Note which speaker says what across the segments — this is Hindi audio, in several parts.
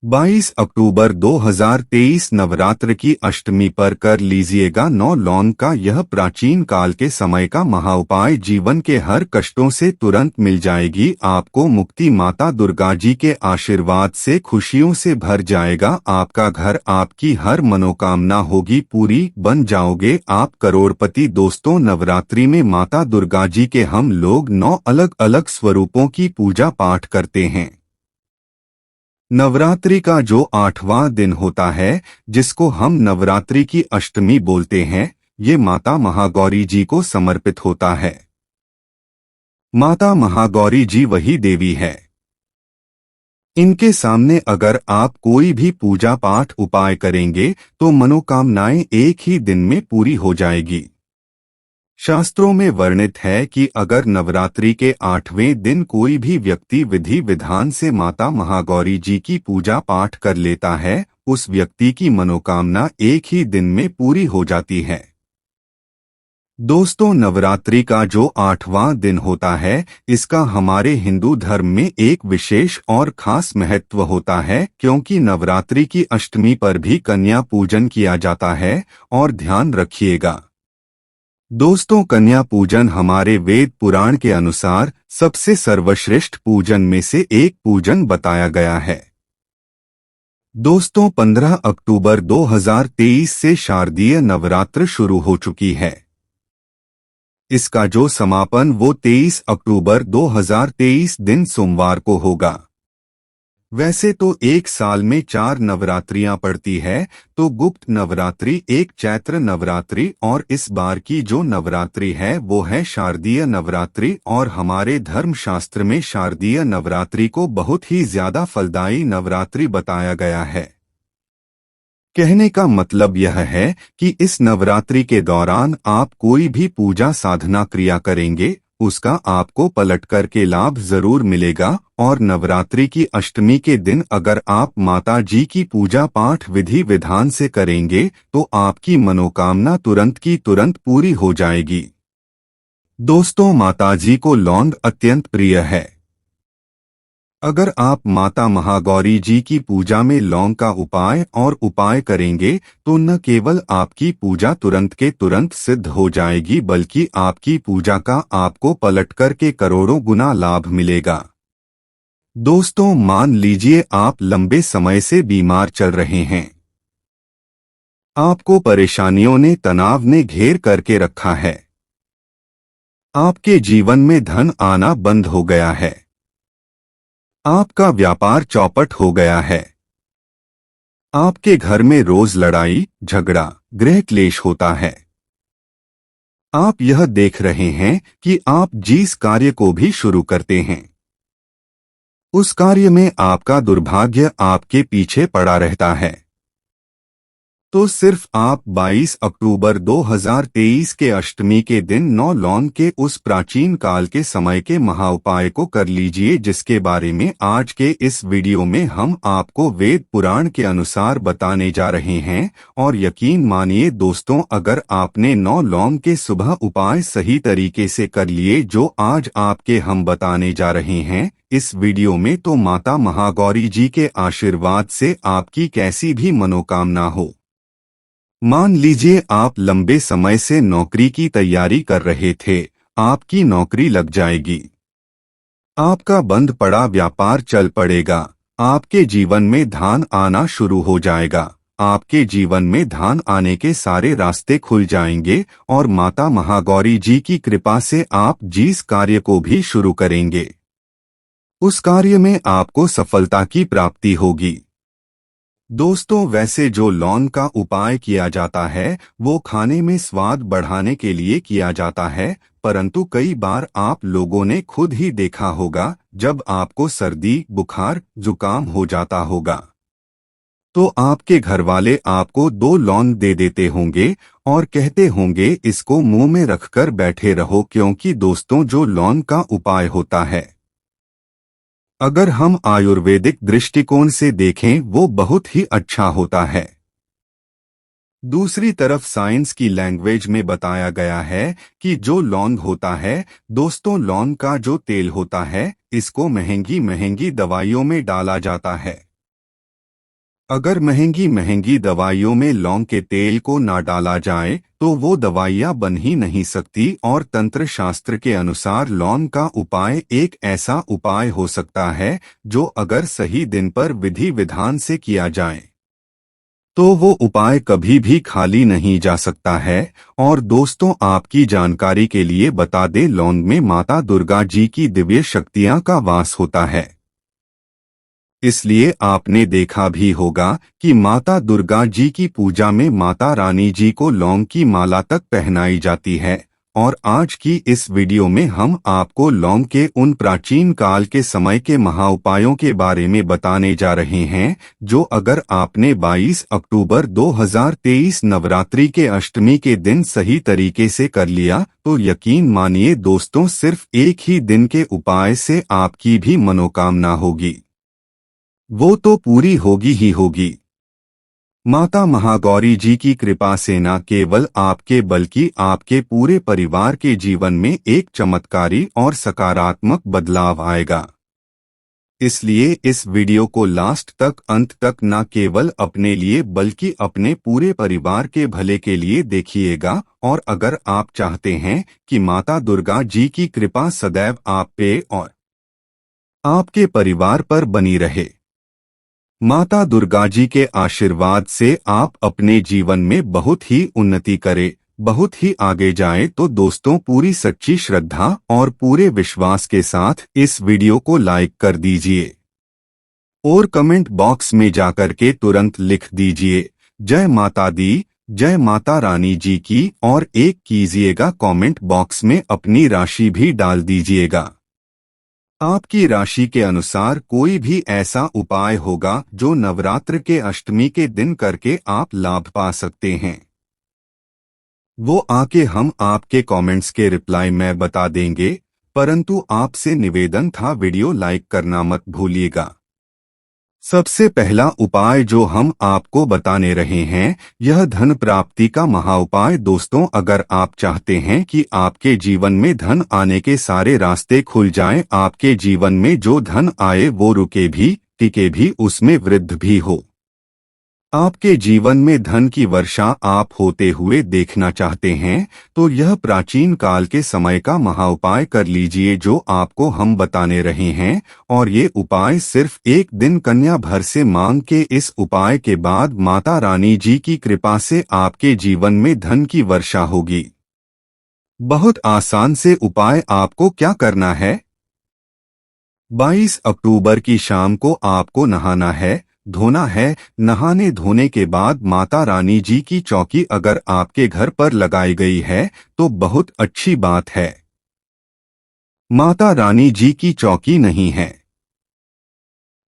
Speaker 1: 22 अक्टूबर 2023 नवरात्र की अष्टमी पर कर लीजिएगा 9 लौंग का यह प्राचीन काल के समय का महाउपाय। जीवन के हर कष्टों से तुरंत मिल जाएगी आपको मुक्ति। माता दुर्गा जी के आशीर्वाद से खुशियों से भर जाएगा आपका घर। आपकी हर मनोकामना होगी पूरी, बन जाओगे आप करोड़पति। दोस्तों, नवरात्रि में माता दुर्गा जी के हम लोग 9 अलग अलग स्वरूपों की पूजा पाठ करते हैं। नवरात्रि का जो 8वां दिन होता है, जिसको हम नवरात्रि की अष्टमी बोलते हैं, ये माता महागौरी जी को समर्पित होता है। माता महागौरी जी वही देवी है। इनके सामने अगर आप कोई भी पूजा पाठ उपाय करेंगे तो मनोकामनाएं एक ही दिन में पूरी हो जाएगी। शास्त्रों में वर्णित है कि अगर नवरात्रि के 8वें दिन कोई भी व्यक्ति विधि विधान से माता महागौरी जी की पूजा पाठ कर लेता है, उस व्यक्ति की मनोकामना एक ही दिन में पूरी हो जाती है। दोस्तों, नवरात्रि का जो 8वां दिन होता है, इसका हमारे हिंदू धर्म में एक विशेष और खास महत्व होता है, क्योंकि नवरात्रि की अष्टमी पर भी कन्या पूजन किया जाता है। और ध्यान रखिएगा दोस्तों, कन्या पूजन हमारे वेद पुराण के अनुसार सबसे सर्वश्रेष्ठ पूजन में से एक पूजन बताया गया है। दोस्तों, 15 अक्टूबर 2023 से शारदीय नवरात्र शुरू हो चुकी है। इसका जो समापन वो 23 अक्टूबर 2023 दिन सोमवार को होगा। वैसे तो एक साल में 4 नवरात्रियां पड़ती है, तो गुप्त नवरात्रि, एक चैत्र नवरात्रि और इस बार की जो नवरात्रि है वो है शारदीय नवरात्रि। और हमारे धर्मशास्त्र में शारदीय नवरात्रि को बहुत ही ज्यादा फलदायी नवरात्रि बताया गया है। कहने का मतलब यह है कि इस नवरात्रि के दौरान आप कोई भी पूजा साधना क्रिया करेंगे, उसका आपको पलट कर के लाभ जरूर मिलेगा। और नवरात्रि की अष्टमी के दिन अगर आप माता जी की पूजा पाठ विधि विधान से करेंगे तो आपकी मनोकामना तुरंत की तुरंत पूरी हो जाएगी। दोस्तों, माता जी को लौंग अत्यंत प्रिय है। अगर आप माता महागौरी जी की पूजा में लौंग का उपाय करेंगे तो न केवल आपकी पूजा तुरंत के तुरंत सिद्ध हो जाएगी, बल्कि आपकी पूजा का आपको पलट कर के करोड़ों गुना लाभ मिलेगा। दोस्तों, मान लीजिए आप लंबे समय से बीमार चल रहे हैं। आपको परेशानियों ने, तनाव ने घेर करके रखा है। आपके जीवन में धन आना बंद हो गया है। आपका व्यापार चौपट हो गया है। आपके घर में रोज लड़ाई झगड़ा, गृह क्लेश होता है। आप यह देख रहे हैं कि आप जिस कार्य को भी शुरू करते हैं, उस कार्य में आपका दुर्भाग्य आपके पीछे पड़ा रहता है। तो सिर्फ आप 22 अक्टूबर 2023 के अष्टमी के दिन 9 लौंग के उस प्राचीन काल के समय के महाउपाय को कर लीजिए, जिसके बारे में आज के इस वीडियो में हम आपको वेद पुराण के अनुसार बताने जा रहे हैं। और यकीन मानिए दोस्तों, अगर आपने 9 लौंग के सुबह उपाय सही तरीके से कर लिए जो आज आपके हम बताने जा रहे हैं इस वीडियो में, तो माता महागौरी जी के आशीर्वाद से आपकी कैसी भी मनोकामना हो। मान लीजिए आप लंबे समय से नौकरी की तैयारी कर रहे थे, आपकी नौकरी लग जाएगी। आपका बंद पड़ा व्यापार चल पड़ेगा। आपके जीवन में धन आना शुरू हो जाएगा। आपके जीवन में धन आने के सारे रास्ते खुल जाएंगे और माता महागौरी जी की कृपा से आप जिस कार्य को भी शुरू करेंगे, उस कार्य में आपको सफलता की प्राप्ति होगी। दोस्तों, वैसे जो लौंग का उपाय किया जाता है वो खाने में स्वाद बढ़ाने के लिए किया जाता है, परंतु कई बार आप लोगों ने खुद ही देखा होगा जब आपको सर्दी, बुखार, जुकाम हो जाता होगा तो आपके घर वाले आपको 2 लौंग दे देते होंगे और कहते होंगे इसको मुंह में रखकर बैठे रहो, क्योंकि दोस्तों जो लौंग का उपाय होता है, अगर हम आयुर्वेदिक दृष्टिकोण से देखें वो बहुत ही अच्छा होता है। दूसरी तरफ साइंस की लैंग्वेज में बताया गया है कि जो लौंग होता है, दोस्तों लौंग का जो तेल होता है, इसको महंगी महंगी दवाइयों में डाला जाता है। अगर महंगी महंगी दवाइयों में लौंग के तेल को ना डाला जाए तो वो दवाइयाँ बन ही नहीं सकती और तंत्र शास्त्र के अनुसार लौंग का उपाय एक ऐसा उपाय हो सकता है जो अगर सही दिन पर विधि विधान से किया जाए तो वो उपाय कभी भी खाली नहीं जा सकता है। और दोस्तों, आपकी जानकारी के लिए बता दें, लौंग में माता दुर्गा जी की दिव्य शक्तियां का वास होता है। इसलिए आपने देखा भी होगा कि माता दुर्गा जी की पूजा में माता रानी जी को लौंग की माला तक पहनाई जाती है। और आज की इस वीडियो में हम आपको लौंग के उन प्राचीन काल के समय के महाउपायों के बारे में बताने जा रहे हैं जो अगर आपने 22 अक्टूबर 2023 नवरात्रि के अष्टमी के दिन सही तरीके से कर लिया तो यकीन मानिए दोस्तों, सिर्फ एक ही दिन के उपाय से आपकी भी मनोकामना होगी, वो तो पूरी होगी ही होगी। माता महागौरी जी की कृपा से न केवल आपके बल्कि आपके पूरे परिवार के जीवन में एक चमत्कारी और सकारात्मक बदलाव आएगा। इसलिए इस वीडियो को लास्ट तक अंत तक न केवल अपने लिए बल्कि अपने पूरे परिवार के भले के लिए देखिएगा। और अगर आप चाहते हैं कि माता दुर्गा जी की कृपा सदैव आप पे और आपके परिवार पर बनी रहे, माता दुर्गा जी के आशीर्वाद से आप अपने जीवन में बहुत ही उन्नति करें, बहुत ही आगे जाएं, तो दोस्तों पूरी सच्ची श्रद्धा और पूरे विश्वास के साथ इस वीडियो को लाइक कर दीजिए और कमेंट बॉक्स में जाकर के तुरंत लिख दीजिए जय माता दी, जय माता रानी जी की, और एक कीजिएगा कमेंट बॉक्स में अपनी राशि भी डाल दीजिएगा। आपकी राशि के अनुसार कोई भी ऐसा उपाय होगा जो नवरात्र के अष्टमी के दिन करके आप लाभ पा सकते हैं, वो आके हम आपके कमेंट्स के रिप्लाई में बता देंगे। परंतु आपसे निवेदन था, वीडियो लाइक करना मत भूलिएगा। सबसे पहला उपाय जो हम आपको बताने रहे हैं यह धन प्राप्ति का महाउपाय। दोस्तों, अगर आप चाहते हैं कि आपके जीवन में धन आने के सारे रास्ते खुल जाएं, आपके जीवन में जो धन आए वो रुके भी, टिके भी, उसमें वृद्धि भी हो, आपके जीवन में धन की वर्षा आप होते हुए देखना चाहते हैं, तो यह प्राचीन काल के समय का महाउपाय कर लीजिए जो आपको हम बताने रहे हैं। और ये उपाय सिर्फ एक दिन कन्या भर से मांग के इस उपाय के बाद माता रानी जी की कृपा से आपके जीवन में धन की वर्षा होगी। बहुत आसान से उपाय। आपको क्या करना है, 22 अक्टूबर की शाम को आपको नहाना है, धोना है। नहाने धोने के बाद माता रानी जी की चौकी अगर आपके घर पर लगाई गई है तो बहुत अच्छी बात है। माता रानी जी की चौकी नहीं है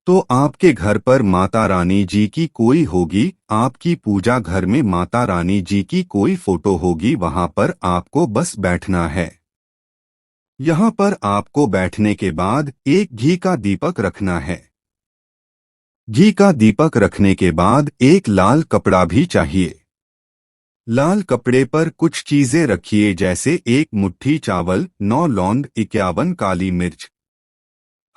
Speaker 1: तो आपके घर पर माता रानी जी की कोई होगी, आपकी पूजा घर में माता रानी जी की कोई फोटो होगी, वहां पर आपको बस बैठना है। यहाँ पर आपको बैठने के बाद एक घी का दीपक रखना है। घी का दीपक रखने के बाद एक लाल कपड़ा भी चाहिए। लाल कपड़े पर कुछ चीजें रखिए, जैसे एक मुट्ठी चावल, 9 लौंग, 51 काली मिर्च।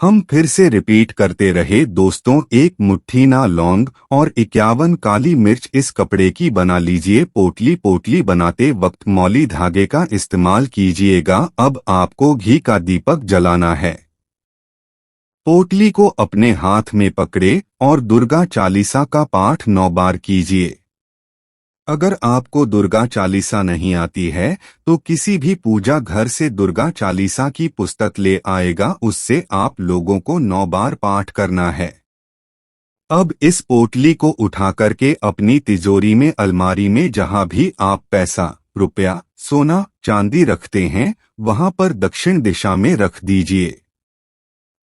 Speaker 1: हम फिर से रिपीट करते रहे दोस्तों, एक मुट्ठी ना लौंग और 51 काली मिर्च इस कपड़े की बना लीजिए। पोटली पोटली बनाते वक्त मौली धागे का इस्तेमाल कीजिएगा। अब आपको घी का दीपक जलाना है। पोटली को अपने हाथ में पकड़े और दुर्गा चालीसा का पाठ 9 बार कीजिए। अगर आपको दुर्गा चालीसा नहीं आती है तो किसी भी पूजा घर से दुर्गा चालीसा की पुस्तक ले आएगा, उससे आप लोगों को 9 बार पाठ करना है। अब इस पोटली को उठा करके अपनी तिजोरी में, अलमारी में, जहां भी आप पैसा, रुपया, सोना, चांदी रखते हैं वहां पर दक्षिण दिशा में रख दीजिए।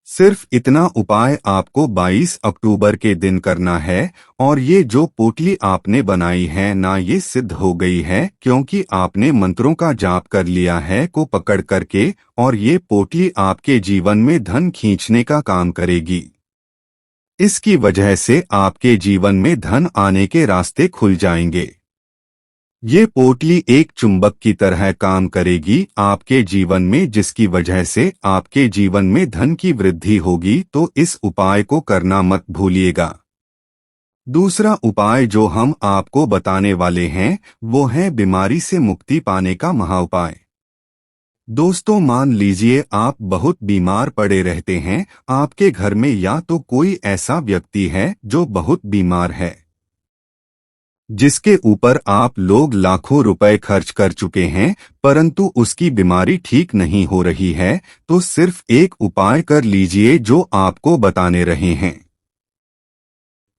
Speaker 1: सिर्फ इतना उपाय आपको 22 अक्टूबर के दिन करना है। और ये जो पोटली आपने बनाई है ना, ये सिद्ध हो गई है क्योंकि आपने मंत्रों का जाप कर लिया है को पकड़ करके, और ये पोटली आपके जीवन में धन खींचने का काम करेगी। इसकी वजह से आपके जीवन में धन आने के रास्ते खुल जाएंगे। ये पोटली एक चुंबक की तरह काम करेगी आपके जीवन में, जिसकी वजह से आपके जीवन में धन की वृद्धि होगी। तो इस उपाय को करना मत भूलिएगा। दूसरा उपाय जो हम आपको बताने वाले हैं वो है बीमारी से मुक्ति पाने का महाउपाय। दोस्तों, मान लीजिए आप बहुत बीमार पड़े रहते हैं। आपके घर में या तो कोई ऐसा व्यक्ति है जो बहुत बीमार है, जिसके ऊपर आप लोग लाखों रुपए खर्च कर चुके हैं, परंतु उसकी बीमारी ठीक नहीं हो रही है। तो सिर्फ एक उपाय कर लीजिए जो आपको बताने रहे हैं,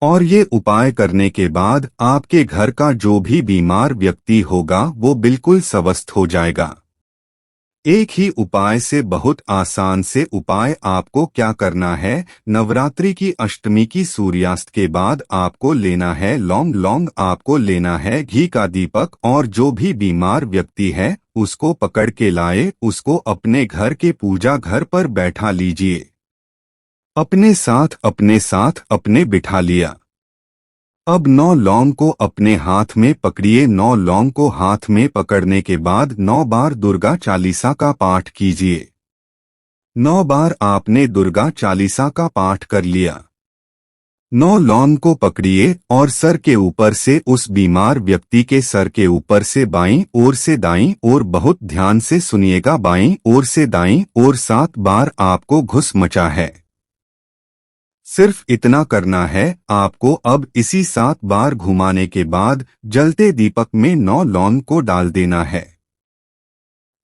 Speaker 1: और ये उपाय करने के बाद आपके घर का जो भी बीमार व्यक्ति होगा वो बिल्कुल स्वस्थ हो जाएगा। एक ही उपाय से बहुत आसान से उपाय। आपको क्या करना है, नवरात्रि की अष्टमी की सूर्यास्त के बाद आपको लेना है लौंग। लौंग आपको लेना है घी का दीपक, और जो भी बीमार व्यक्ति है उसको पकड़ के लाए, उसको अपने घर के पूजा घर पर बैठा लीजिए। अपने साथ अपने बिठा लिया। अब 9 लौंग को अपने हाथ में पकड़िए। 9 लौंग को हाथ में पकड़ने के बाद 9 बार दुर्गा चालीसा का पाठ कीजिए। 9 बार आपने दुर्गा चालीसा का पाठ कर लिया। 9 लौंग को पकड़िए और सर के ऊपर से, उस बीमार व्यक्ति के सर के ऊपर से बाईं ओर से दाईं ओर, बहुत ध्यान से सुनिएगा, बाईं ओर से दाईं ओर 7 बार आपको घुस मचा है। सिर्फ इतना करना है आपको। अब इसी 7 बार घुमाने के बाद जलते दीपक में 9 लौंग को डाल देना है।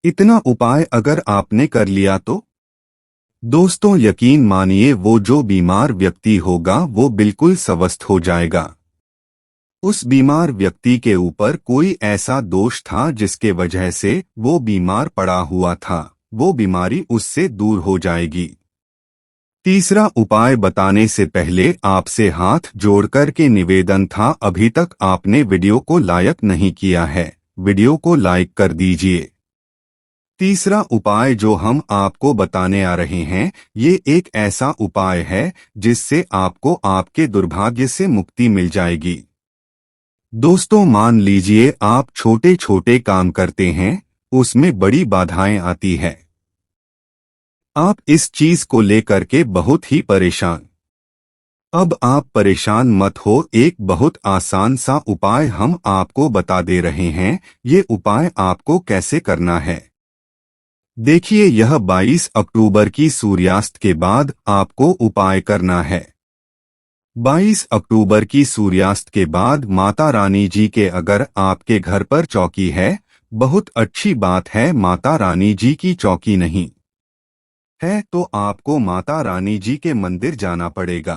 Speaker 1: इतना उपाय अगर आपने कर लिया तो दोस्तों यकीन मानिए वो जो बीमार व्यक्ति होगा वो बिल्कुल स्वस्थ हो जाएगा। उस बीमार व्यक्ति के ऊपर कोई ऐसा दोष था जिसके वजह से वो बीमार पड़ा हुआ था, वो बीमारी उससे दूर हो जाएगी। तीसरा उपाय बताने से पहले आपसे हाथ जोड़कर के निवेदन था, अभी तक आपने वीडियो को लाइक नहीं किया है, वीडियो को लाइक कर दीजिए। तीसरा उपाय जो हम आपको बताने आ रहे हैं ये एक ऐसा उपाय है जिससे आपको आपके दुर्भाग्य से मुक्ति मिल जाएगी। दोस्तों, मान लीजिए आप छोटे छोटे काम करते हैं, उसमें बड़ी बाधाएं आती है। आप इस चीज को लेकर के बहुत ही परेशान। अब आप परेशान मत हो, एक बहुत आसान सा उपाय हम आपको बता दे रहे हैं। ये उपाय आपको कैसे करना है देखिए, यह 22 अक्टूबर की सूर्यास्त के बाद आपको उपाय करना है। 22 अक्टूबर की सूर्यास्त के बाद माता रानी जी के, अगर आपके घर पर चौकी है, बहुत अच्छी बात है। माता रानी जी की चौकी नहीं है तो आपको माता रानी जी के मंदिर जाना पड़ेगा।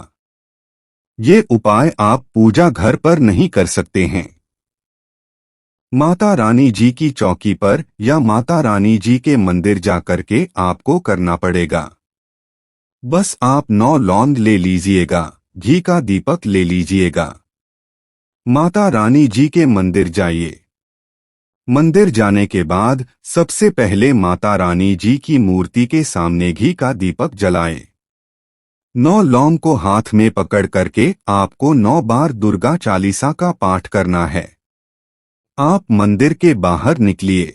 Speaker 1: ये उपाय आप पूजा घर पर नहीं कर सकते हैं। माता रानी जी की चौकी पर या माता रानी जी के मंदिर जाकर के आपको करना पड़ेगा। बस आप 9 लौंग ले लीजिएगा, घी का दीपक ले लीजिएगा। माता रानी जी के मंदिर जाइए। मंदिर जाने के बाद सबसे पहले माता रानी जी की मूर्ति के सामने घी का दीपक जलाएं। 9 लौंग को हाथ में पकड़ करके आपको 9 बार दुर्गा चालीसा का पाठ करना है। आप मंदिर के बाहर निकलिए।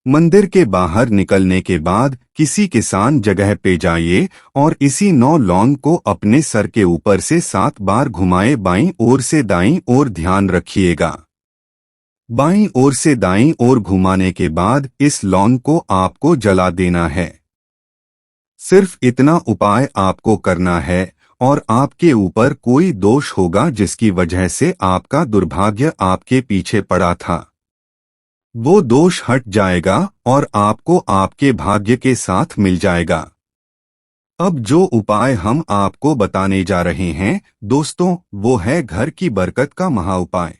Speaker 1: मंदिर के बाहर निकलने के बाद किसी किसान जगह पे जाइए और इसी 9 लौंग को अपने सर के ऊपर से 7 बार घुमाए, बाईं ओर से दाईं ओर। ध्यान रखिएगा, बाईं ओर से दाईं ओर घुमाने के बाद इस लौंग को आपको जला देना है। सिर्फ इतना उपाय आपको करना है और आपके ऊपर कोई दोष होगा जिसकी वजह से आपका दुर्भाग्य आपके पीछे पड़ा था, वो दोष हट जाएगा और आपको आपके भाग्य के साथ मिल जाएगा। अब जो उपाय हम आपको बताने जा रहे हैं दोस्तों, वो है घर की बरकत का महाउपाय।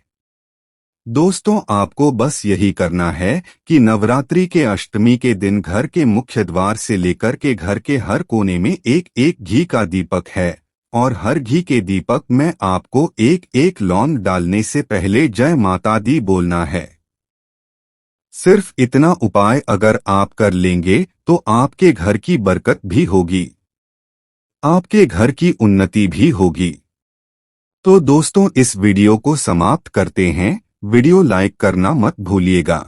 Speaker 1: दोस्तों, आपको बस यही करना है कि नवरात्रि के अष्टमी के दिन घर के मुख्य द्वार से लेकर के घर के हर कोने में एक एक घी का दीपक है, और हर घी के दीपक में आपको एक एक लौंग डालने से पहले जय माता दी बोलना है। सिर्फ इतना उपाय अगर आप कर लेंगे तो आपके घर की बरकत भी होगी, आपके घर की उन्नति भी होगी। तो दोस्तों, इस वीडियो को समाप्त करते हैं। वीडियो लाइक करना मत भूलिएगा।